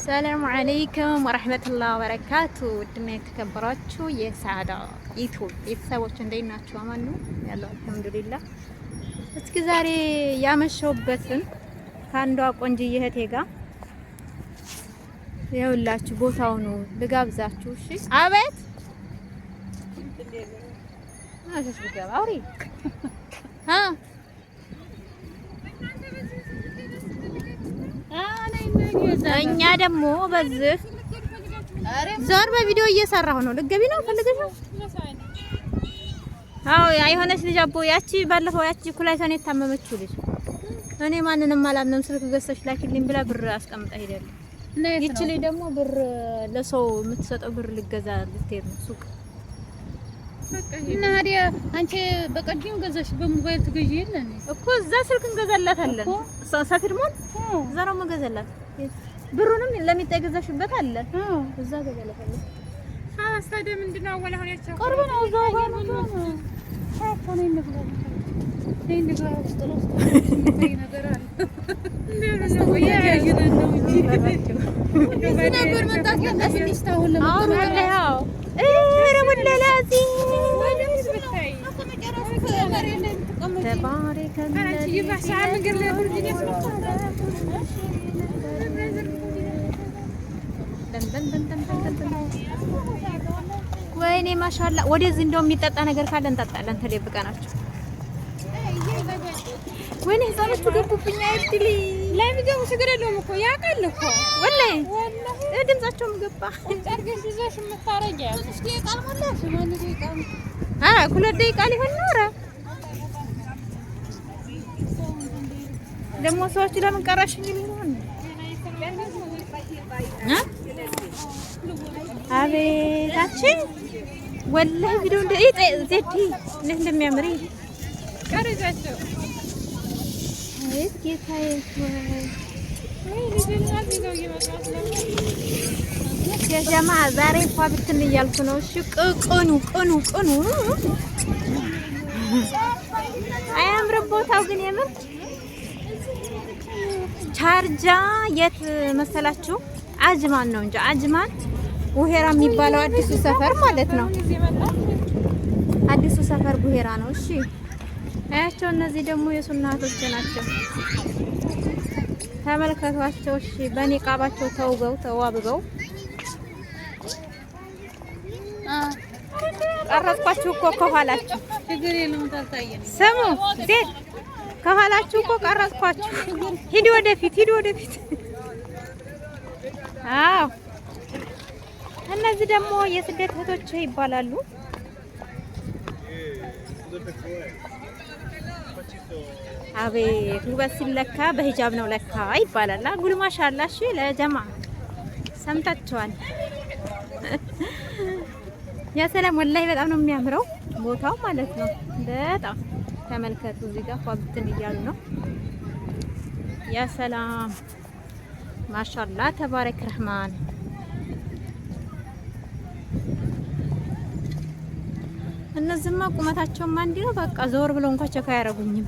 ሰላም አለይኩም ወራህመቱላሂ ወበረካቱ። ውድና የተከበራችሁ የሳዳ ዩቲዩብ ቤተሰቦች እንዴት ናችሁ? አማን ነው ያለው አልሐምዱሊላህ። እስኪ ዛሬ ያመሸውበትን ከአንዷ ቆንጅዬ እህቴ ጋር ይኸውላችሁ ቦታው ነው ልጋብዛችሁ። እሺ አቤት አሽሽ ልገባ አውሪ እኛ ደግሞ በዚህ ዞር በቪዲዮ እየሰራሁ ነው። ልገቢ ነው ፈልገሽ? አዎ አይሆነሽ ልጅ አቦ ያቺ ባለፈው ያቺ ኩላይቷን የታመመችው ልጅ እኔ ማንንም አላምንም ስልክ ገዝተሽ ላኪልኝ ብላ ብር አስቀምጣ ሄዳለች። ይቺ ልጅ ደግሞ ብር ለሰው የምትሰጠው ብር ልገዛ ልትሄድ ነው ሱቅ እና ታዲያ አንቺ በቀዲም ገዛሽ በሞባይል ትገዢ የለ እኮ እዛ ስልክ እንገዛላታለን። ሰፊርሞን ዘራው መገዛላት ብሩንም ለሚጠገዛሽበት አለ እዛ ገዛላታለን። ታዲያ ምንድነው ወላ ሆነ ያቻው ቅርብ ነው እዛው ጋር ነው ታፋኔ እንግዛለን እንግዛው ጥሎስ ነገር አለ እንደው ነው ያያየን ነው እንጂ ነበር መጣት ያስልሽ ታውን ለምን ያው ረወለላዚ ተባረከ አንቺ ይባሳ ነገር ለብርድ ወይኔ ማሻአላ ወደዚህ እንደው የሚጠጣ ነገር ካለ እንጠጣለን ተደብቀናቸው። ወይኔ ህፃኖቹ ገቡብኝ አይድሊ ላይ ቢገቡ ችግር የለውም እኮ ያውቃል እኮ ወላሂ ድምጻቸውም ገባ። ጨርገሽ ይዘሽ የምታረጊያ እስኪ ቃል ሞላሽ ማን ደቂቃ ሁለት ደቂቃ ሊሆን ነው። ኧረ ደግሞ ሰዎች ለምን ቀራሽ ይሉኛል። አቤታችን ወላሂ ቪዲዮ እንደ ዜድ እንዴት እንደሚያምር ቀረጃቸው ጌታዬ የጀማ ዛሬ እንኳ ብትን እያልኩ ነው። እሺ ቅኑ አያምርም ቦታው ግን የምር ቻርጃ የት መሰላችሁ? አጅማን ነው እንጂ አጅማን ቡሄራ የሚባለው አዲሱ ሰፈር ማለት ነው። አዲሱ ሰፈር ቡሄራ ነው። እሺ አያቸው። እነዚህ ደግሞ የሱናቶች ናቸው። ተመልከቷቸው። እሺ በኒቃባቸው ተዋብበው ቀረጽኳችሁ እኮ ከኋላችሁ ችግር የለም ታታየን። ስሙ ዜድ ከኋላችሁ እኮ ቀረጽኳችሁ። ሂድ ወደፊት። አዎ እነዚህ ደግሞ የስደት እህቶች ይባላሉ። አቤት ውበት ሲለካ በሂጃብ ነው ለካ ይባላል። ጉል ማሻአላ። እሺ ለጀማ ሰምታችኋል። ያ ሰላም ወላሂ በጣም ነው የሚያምረው ቦታው ማለት ነው። በጣም ተመልከቱ። እዚህ ጋር ፏብትን እያሉ ነው። ያ ሰላም ማሻአላ ተባረክ ረህማን። እነዚህማ ቁመታቸውም አንድ ነው። በቃ ዞር ብለው እንኳን ቸካ አያረጉኝም።